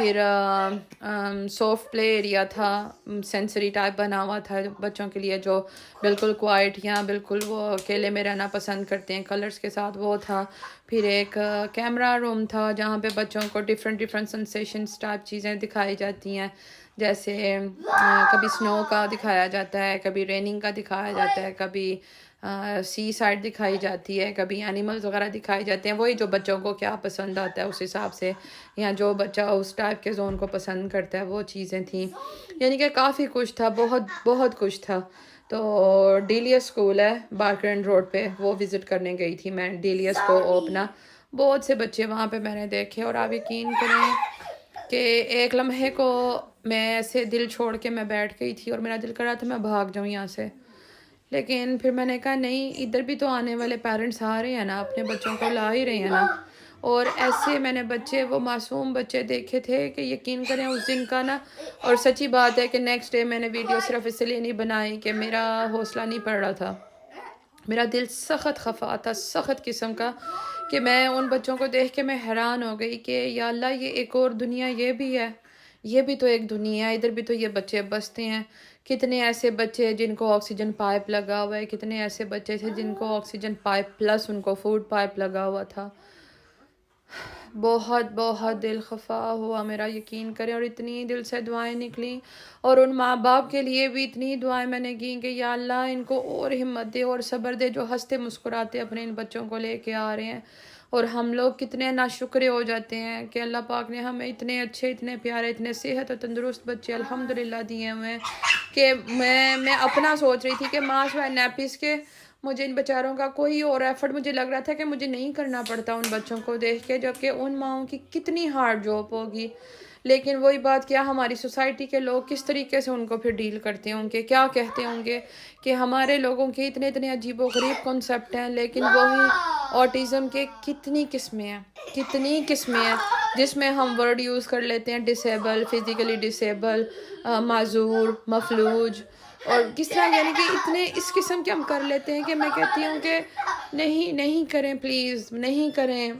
پھر سافٹ پلے ایریا تھا، sensory type بنا ہوا تھا بچوں کے لیے جو بالکل کوائٹ یا بالکل وہ اکیلے میں رہنا پسند کرتے ہیں کلرز کے ساتھ، وہ تھا. پھر ایک کیمرہ روم تھا جہاں پہ بچوں کو ڈفرینٹ سنسیشنس ٹائپ چیزیں دکھائی جاتی ہیں، جیسے کبھی سنو کا دکھایا جاتا ہے، کبھی ریننگ کا دکھایا جاتا ہے، کبھی سی سائڈ دکھائی جاتی ہے، کبھی اینیملز وغیرہ دکھائے جاتے ہیں، وہی جو بچوں کو کیا پسند آتا ہے اس حساب سے، یا جو بچہ اس ٹائپ کے زون کو پسند کرتا ہے وہ چیزیں تھیں. یعنی کہ کافی کچھ تھا، بہت کچھ تھا. تو ڈیلیس اسکول ہے بارکرینڈ روڈ پہ، وہ وزٹ کرنے گئی تھی میں ڈیلیس کو اوپنا. بہت سے بچے وہاں پہ میں نے دیکھے، اور آپ یقین کریں کہ ایک لمحے کو میں ایسے دل چھوڑ کے میں بیٹھ گئی تھی اور میرا دل کر رہا تھا میں بھاگ جاؤں یہاں سے، لیکن پھر میں نے کہا نہیں، ادھر بھی تو آنے والے پیرنٹس آ رہے ہیں نا، اپنے بچوں کو لا ہی رہے ہیں نا. اور ایسے میں نے بچے، وہ معصوم بچے دیکھے تھے کہ یقین کریں اس دن کا نا. اور سچی بات ہے کہ نیکسٹ ڈے میں نے ویڈیو صرف اس لیے نہیں بنائی کہ میرا حوصلہ نہیں پڑ رہا تھا، میرا دل سخت خفا تھا، سخت قسم کا، کہ میں ان بچوں کو دیکھ کے میں حیران ہو گئی کہ یا اللہ یہ ایک اور دنیا یہ بھی ہے، یہ بھی تو ایک دنیا ہے، ادھر بھی تو یہ بچے بستے ہیں. کتنے ایسے بچے جن کو آکسیجن پائپ لگا ہوا ہے، کتنے ایسے بچے تھے جن کو آکسیجن پائپ پلس ان کو فوڈ پائپ لگا ہوا تھا. بہت دل خفا ہوا میرا، یقین کریں. اور اتنی دل سے دعائیں نکلیں، اور ان ماں باپ کے لیے بھی اتنی دعائیں میں نے کی کہ یا اللہ ان کو اور ہمت دے اور صبر دے، جو ہنستے مسکراتے اپنے ان بچوں کو لے کے آ رہے ہیں. اور ہم لوگ کتنے ناشکرے ہو جاتے ہیں کہ اللہ پاک نے ہمیں اتنے اچھے، اتنے پیارے، اتنے صحت اور تندرست بچے الحمدللہ دیے ہوئے ہیں. کہ میں اپنا سوچ رہی تھی کہ ماں سوائے نیپیز کے مجھے ان بیچاروں کا کوئی اور ایفرٹ مجھے لگ رہا تھا کہ مجھے نہیں کرنا پڑتا ان بچوں کو دیکھ کے، جبکہ ان ماؤں کی کتنی ہارڈ جاب ہوگی. لیکن وہی بات، کیا ہماری سوسائٹی کے لوگ کس طریقے سے ان کو پھر ڈیل کرتے ہوں گے، کیا کہتے ہوں گے کہ ہمارے لوگوں کے اتنے عجیب و غریب کنسیپٹ ہیں، لیکن وہی آٹزم کے کتنی قسمیں ہیں جس میں ہم ورڈ یوز کر لیتے ہیں ڈسیبل، فزیکلی ڈسیبل، معذور، مفلوج، اور کس طرح، یعنی کہ اتنے اس قسم کے ہم کر لیتے ہیں کہ میں کہتی ہوں کہ نہیں کریں، پلیز نہیں کریں.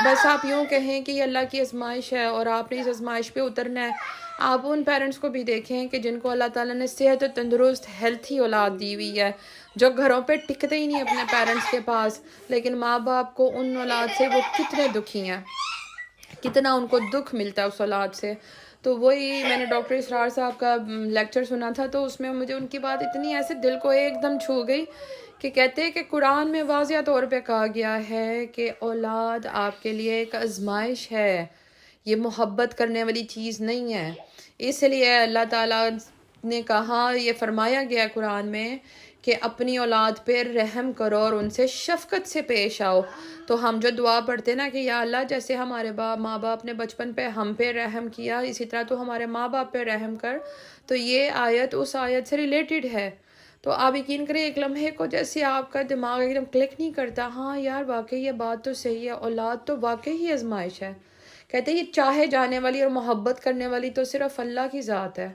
بس آپ یوں کہیں کہ یہ اللہ کی آزمائش ہے اور آپ نے اس آزمائش پہ اترنا ہے. آپ ان پیرنٹس کو بھی دیکھیں کہ جن کو اللہ تعالیٰ نے صحت و تندرست ہیلتھی اولاد دی ہوئی ہے، جو گھروں پہ ٹکتے ہی نہیں اپنے پیرنٹس کے پاس، لیکن ماں باپ کو ان اولاد سے وہ کتنے دکھی ہیں، کتنا ان کو دکھ ملتا ہے اس اولاد سے. تو وہی میں نے ڈاکٹر اسرار صاحب کا لیکچر سنا تھا، تو اس میں مجھے ان کی بات اتنی ایسے دل کو ایک دم چھو گئی کہ کہتے ہیں کہ قرآن میں واضح طور پہ کہا گیا ہے کہ اولاد آپ کے لیے ایک آزمائش ہے، یہ محبت کرنے والی چیز نہیں ہے. اس لیے اللہ تعالیٰ نے کہا، یہ فرمایا گیا قرآن میں کہ اپنی اولاد پہ رحم کرو اور ان سے شفقت سے پیش آؤ. تو ہم جو دعا پڑھتے نا کہ یا اللہ جیسے ہمارے ماں باپ نے بچپن پہ ہم پہ رحم کیا، اسی طرح تو ہمارے ماں باپ پہ رحم کر، تو یہ آیت اس آیت سے ریلیٹڈ ہے. تو آپ یقین کریں ایک لمحے کو جیسے آپ کا دماغ ایک دم کلک نہیں کرتا، ہاں یار واقعی یہ بات تو صحیح ہے، اولاد تو واقعی ہی آزمائش ہے. کہتے ہیں یہ چاہے جانے والی اور محبت کرنے والی تو صرف اللہ کی ذات ہے.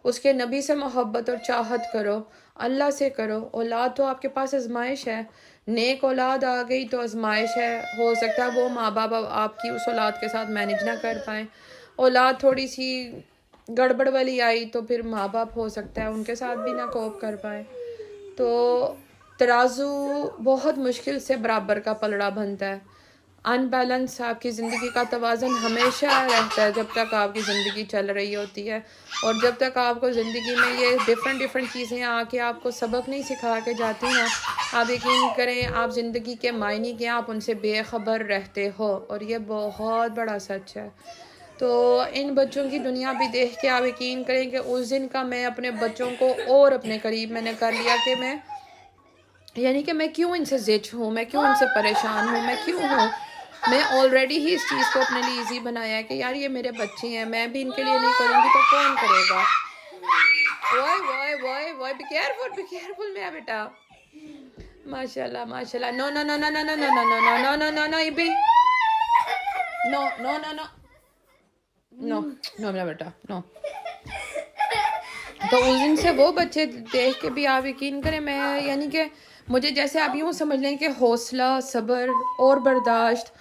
اس کے نبی سے محبت اور چاہت کرو، اللہ سے کرو. اولاد تو آپ کے پاس آزمائش ہے، نیک اولاد آ گئی تو آزمائش ہے. ہو سکتا ہے وہ ماں باپ آپ کی اس اولاد کے ساتھ مینج نہ کر پائیں، اولاد تھوڑی سی گڑبڑ والی آئی تو پھر ماں باپ ہو سکتا ہے ان کے ساتھ بھی نہ کوپ کر پائیں. تو ترازو بہت مشکل سے برابر کا پلڑا بنتا ہے. ان بیلنس آپ کی زندگی کا توازن ہمیشہ رہتا ہے جب تک آپ کی زندگی چل رہی ہوتی ہے، اور جب تک آپ کو زندگی میں یہ ڈفرینٹ چیزیں آ کے آپ کو سبق نہیں سکھا کے جاتی ہیں، آپ یقین کریں آپ زندگی کے معنی کے آپ ان سے بے خبر رہتے ہو، اور یہ بہت بڑا سچ ہے. تو ان بچوں کی دنیا بھی دیکھ کے آپ یقین کریں کہ اس دن کا میں اپنے بچوں کو اور اپنے قریب میں نے کر لیا کہ میں، یعنی کہ میں کیوں ان سے زچ ہوں، میں کیوں ان سے پریشان ہوں، میں کیوں ہوں. میں آلریڈی ہی اس چیز کو اپنے لیے ایزی بنایا ہے کہ یار یہ میرے بچے ہیں، میں بھی ان کے لیے نہیں کروں گی تو کون کرے گا. وائے بی کیئرفل میرا بیٹا، ماشاء اللہ ماشاء اللہ. نو نو نو نو نو نو نو نو نو نو نو نو نو ابی، نو نو نو نو نو نو میرا بیٹا نو. تو اس دن سے وہ بچے دیکھ کے بھی آپ یقین کریں میں، یعنی کہ مجھے جیسے آپ یوں سمجھ لیں کہ حوصلہ، صبر اور برداشت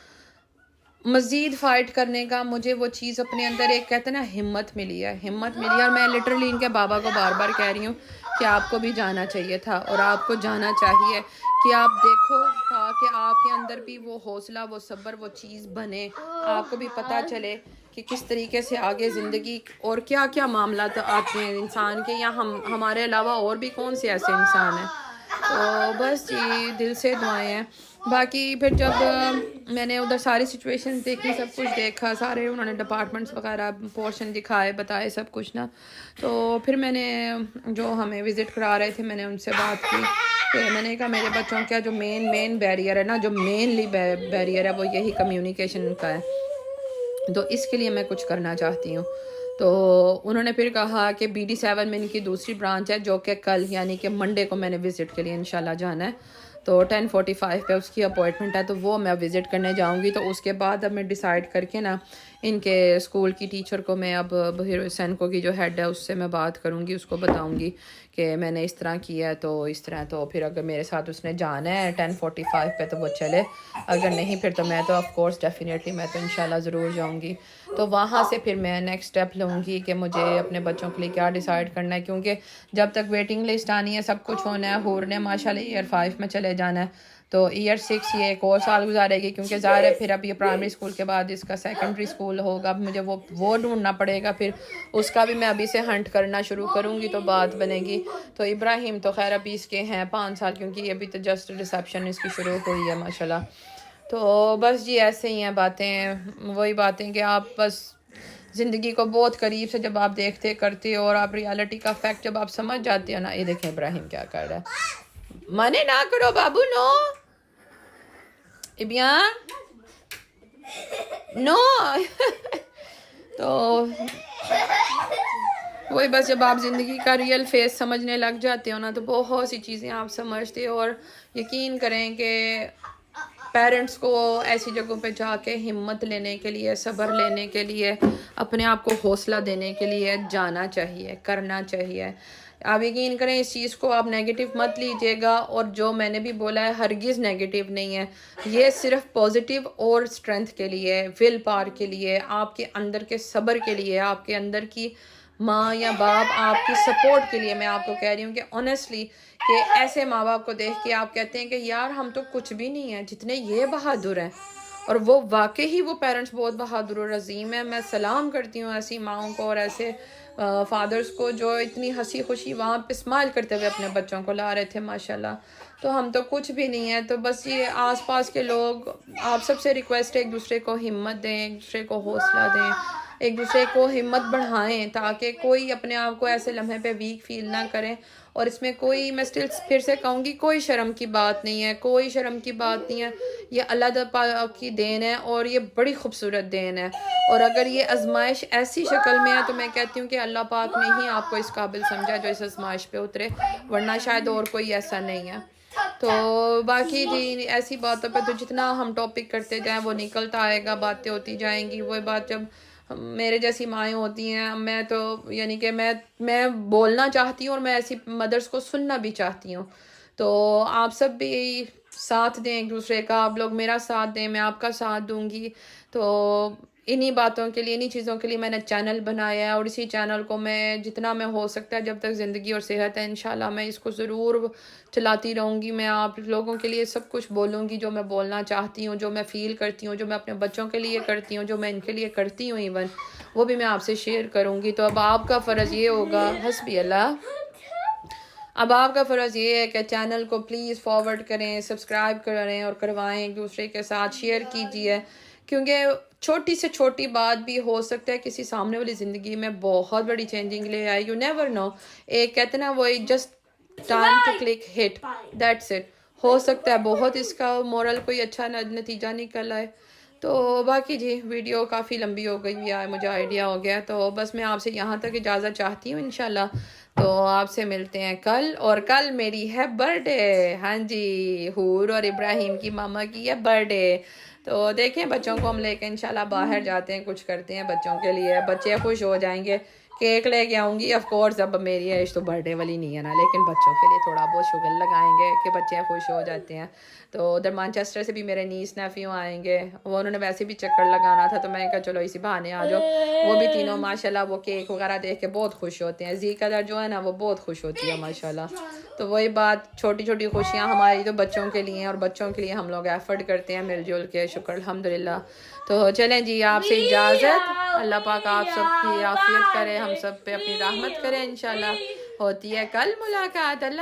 مزید فائٹ کرنے کا مجھے وہ چیز اپنے اندر ایک کہتے ہیں نا ہمت ملی ہے، ہمت ملی ہے. اور میں لٹرلی ان کے بابا کو بار بار کہہ رہی ہوں کہ آپ کو بھی جانا چاہیے تھا اور آپ کو جانا چاہیے کہ آپ دیکھو تاکہ آپ کے اندر بھی وہ حوصلہ، وہ صبر، وہ چیز بنے، آپ کو بھی پتہ چلے کہ کس طریقے سے آگے زندگی اور کیا کیا معاملات آتے ہیں انسان کے، یا ہمارے علاوہ اور بھی کون سے ایسے انسان ہیں. تو بس جی دل سے دعائیں ہیں. باقی پھر جب میں نے ادھر ساری سچویشن دیکھی، سب کچھ دیکھا، سارے انہوں نے ڈپارٹمنٹس وغیرہ پورشن دکھائے، بتائے سب کچھ نا، تو پھر میں نے جو ہمیں وزٹ کرا رہے تھے میں نے ان سے بات کی کہ میں نے کہا میرے بچوں کا جو مین بیریئر ہے نا، جو مینلی بیریئر ہے وہ یہی کمیونیکیشن کا ہے، تو اس کے لیے میں کچھ کرنا چاہتی ہوں. تو انہوں نے پھر کہا کہ BD7 میں ان کی دوسری برانچ ہے جو کہ کل یعنی کہ منڈے کو میں نے وزٹ کے لیے انشاءاللہ جانا ہے. تو 10:45 پہ اس کی اپوائنٹمنٹ ہے، تو وہ میں وزٹ کرنے جاؤں گی. تو اس کے بعد اب میں ڈیسائیڈ کر کے نا ان کے اسکول کی ٹیچر کو میں اب سینکو کی جو ہیڈ ہے اس سے میں بات کروں گی، اس کو بتاؤں گی کہ میں نے اس طرح کیا ہے، تو اس طرح. تو پھر اگر میرے ساتھ اس نے جانا ہے 10:45 پہ تو وہ چلے، اگر نہیں پھر تو میں تو آف کورس ڈیفینیٹلی میں تو انشاءاللہ ضرور جاؤں گی. تو وہاں سے پھر میں نیکسٹ اسٹیپ لوں گی کہ مجھے اپنے بچوں کے لیے کیا ڈیسائیڈ کرنا ہے، کیونکہ جب تک ویٹنگ لسٹ آنی ہے سب کچھ ہونا ہے. حور نے ماشاءاللہ ایئر 5 میں چلے جانا ہے، تو ایئر 6 یہ ایک اور سال گزارے گی، کیونکہ ظاہر ہے پھر اب یہ پرائمری اسکول کے بعد اس کا سیکنڈری اسکول ہوگا. اب مجھے وہ ڈھونڈنا پڑے گا، پھر اس کا بھی میں ابھی سے ہنٹ کرنا شروع کروں گی تو بات بنے گی. تو ابراہیم تو خیر ابھی اس کے ہیں 5 سال، کیونکہ یہ ابھی تو جسٹ ریسیپشن اس کی شروع ہوئی ہے ماشاءاللہ. تو بس جی ایسے ہی ہیں باتیں، وہی باتیں کہ آپ بس زندگی کو بہت قریب سے جب آپ دیکھتے کرتے ہو اور آپ ریالٹی کا فیکٹ جب آپ سمجھ جاتے ہو نا. یہ دیکھیں ابراہیم کیا کر رہا ہے، منع نہ کرو بابو، نو ابیان نو. تو وہی بس جب آپ زندگی کا ریئل فیس سمجھنے لگ جاتے ہو نا تو بہت سی چیزیں آپ سمجھتے ہو. اور یقین کریں کہ پیرنٹس کو ایسی جگہوں پہ جا کے ہمت لینے کے لیے، صبر لینے کے لیے، اپنے آپ کو حوصلہ دینے کے لیے جانا چاہیے، کرنا چاہیے. آپ یقین کریں اس چیز کو آپ نیگیٹو مت لیجیے گا، اور جو میں نے بھی بولا ہے ہرگز نیگیٹو نہیں ہے، یہ صرف پازیٹیو اور اسٹرینتھ کے لیے، ول پاور کے لیے، آپ کے اندر کے صبر کے لیے، آپ کے اندر کی ماں یا باپ آپ کی سپورٹ کے لیے میں آپ کو کہہ رہی ہوں کہ آنیسٹلی کہ ایسے ماں باپ کو دیکھ کے آپ کہتے ہیں کہ یار ہم تو کچھ بھی نہیں ہیں جتنے یہ بہادر ہیں. اور وہ واقعی وہ پیرنٹس بہت بہادر اور عظیم ہیں. میں سلام کرتی ہوں ایسی ماؤں کو اور ایسے فادرز کو جو اتنی ہنسی خوشی وہاں پہ اسمائل کرتے ہوئے اپنے بچوں کو لا رہے تھے ماشاءاللہ. تو ہم تو کچھ بھی نہیں ہیں. تو بس یہ آس پاس کے لوگ آپ سب سے ریکویسٹ ہے ایک دوسرے کو ہمت دیں، ایک دوسرے کو حوصلہ دیں، ایک دوسرے کو ہمت بڑھائیں تاکہ کوئی اپنے آپ کو ایسے لمحے پہ ویک فیل نہ کریں. اور اس میں کوئی، میں اسٹل پھر سے کہوں گی، کوئی شرم کی بات نہیں ہے، کوئی شرم کی بات نہیں ہے. یہ اللہ تعالیٰ کی دین ہے اور یہ بڑی خوبصورت دین ہے. اور اگر یہ آزمائش ایسی شکل میں ہے تو میں کہتی ہوں کہ اللہ پاک نے ہی آپ کو اس قابل سمجھا جو اس آزمائش پہ اترے، ورنہ شاید اور کوئی ایسا نہیں ہے. تو باقی جی ایسی باتوں پہ تو جتنا ہم ٹاپک کرتے جائیں وہ نکلتا آئے گا، باتیں ہوتی جائیں گی. وہ بات جب میرے جیسی مائیں ہوتی ہیں، میں تو یعنی کہ میں بولنا چاہتی ہوں اور میں ایسی مدرس کو سننا بھی چاہتی ہوں. تو آپ سب بھی ساتھ دیں ایک دوسرے کا، آپ لوگ میرا ساتھ دیں، میں آپ کا ساتھ دوں گی. تو انہی باتوں کے لیے، انہی چیزوں کے لیے میں نے چینل بنایا ہے، اور اسی چینل کو میں جتنا میں ہو سکتا ہے جب تک زندگی اور صحت ہے انشاءاللہ میں اس کو ضرور چلاتی رہوں گی. میں آپ لوگوں کے لیے سب کچھ بولوں گی جو میں بولنا چاہتی ہوں، جو میں فیل کرتی ہوں، جو میں اپنے بچوں کے لیے کرتی ہوں، جو میں ان کے لیے کرتی ہوں ایون وہ بھی میں آپ سے شیئر کروں گی. تو اب آپ کا فرض یہ ہوگا، حسبی اللہ، اب آپ کا فرض یہ ہے کہ چینل کو پلیز فارورڈ کریں، سبسکرائب کریں اور کروائیں، ایک دوسرے کے ساتھ شیئر کیجیے، کیونکہ چھوٹی سے چھوٹی بات بھی ہو سکتا ہے کسی سامنے والی زندگی میں بہت بڑی چینجنگ لے آئے. You never know. ایک کہتے نا وہ just time to click hit, that's it. ہو سکتا ہے بہت اس کا مورل کوئی اچھا نتیجہ نکل آئے. تو باقی جی ویڈیو کافی لمبی ہو گئی ہے، مجھے آئیڈیا ہو گیا. تو بس میں آپ سے یہاں تک اجازت چاہتی ہوں انشاءاللہ. تو آپ سے ملتے ہیں کل، اور کل میری ہے برتھ ڈے. ہاں جی، حور اور ابراہیم کی ماما کی ہے برتھ ڈے. تو دیکھیں بچوں کو ہم لے کے انشاءاللہ باہر جاتے ہیں، کچھ کرتے ہیں بچوں کے لیے، بچے خوش ہو جائیں گے کیک لے کے آؤں گی آف کورس. اب میری ایج تو برتھ ڈے والی نہیں ہے نا, لیکن بچوں کے لیے تھوڑا بہت شوگر لگائیں گے کہ بچے خوش ہو جاتے ہیں. تو ادھر مانچسٹر سے بھی میرے نیس نیفیو آئیں گے, وہ انہوں نے ویسے بھی چکر لگانا تھا, تو میں نے کہا چلو اسی بہانے آ جاؤ. وہ بھی تینوں ماشاءاللہ وہ کیک وغیرہ دیکھ کے بہت خوش ہوتے ہیں. زی قدر جو ہے نا وہ بہت خوش ہوتی ہے ماشاءاللہ. تو وہی بات, چھوٹی چھوٹی خوشیاں ہماری تو بچوں کے لیے ہیں, اور بچوں کے لیے ہم لوگ ایفرٹ کرتے ہیں مل جل کے. شکر الحمدللہ. تو چلیں جی, آپ سے اجازت. اللہ پاک آپ سب کی عافیت کرے, ہم سب پہ اپنی رحمت کرے. انشاءاللہ ہوتی ہے کل ملاقات. اللہ